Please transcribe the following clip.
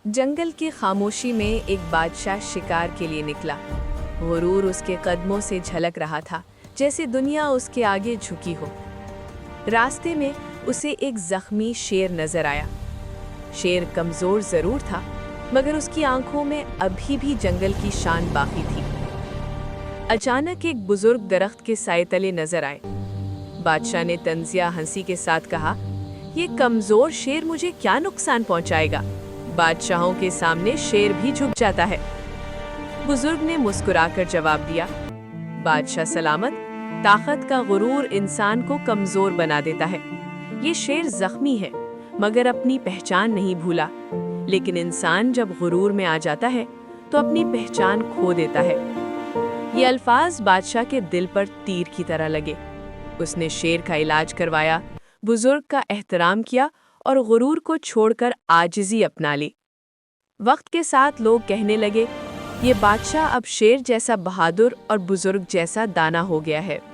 जंगल की खामोशी में एक बादशाह शिकार के लिए निकला। गुरूर उसके कदमों से झलक रहा था, जैसे दुनिया उसके आगे झुकी हो। रास्ते में उसे एक जख्मी शेर नजर आया। शेर कमजोर जरूर था, मगर उसकी आंखों में अभी भी जंगल की शान बाकी थी। अचानक एक बुजुर्ग दरख्त के साए तले नजर आए। बादशाह ने तंजिया हंसी के साथ कहा, "ये कमजोर शेर मुझे क्या नुकसान पहुंचाएगा? बादशाहों के सामने शेर भी झुक जाता है।" बुजुर्ग ने मुस्कुराकर जवाब दिया, "बादशाह सलामत, ताकत का गुरूर इंसान को कमजोर बना देता है। ये शेर जख्मी है, मगर अपनी पहचान नहीं भूला। लेकिन इंसान जब गुरूर में आ जाता है तो अपनी पहचान खो देता है।" ये अल्फाज बादशाह के दिल पर तीर की तरह लगे। उसने शेर का इलाज करवाया, बुजुर्ग का एहतराम किया और गुरूर को छोड़कर आजिज़ी अपना ली। वक्त के साथ लोग कहने लगे, ये बादशाह अब शेर जैसा बहादुर और बुजुर्ग जैसा दाना हो गया है।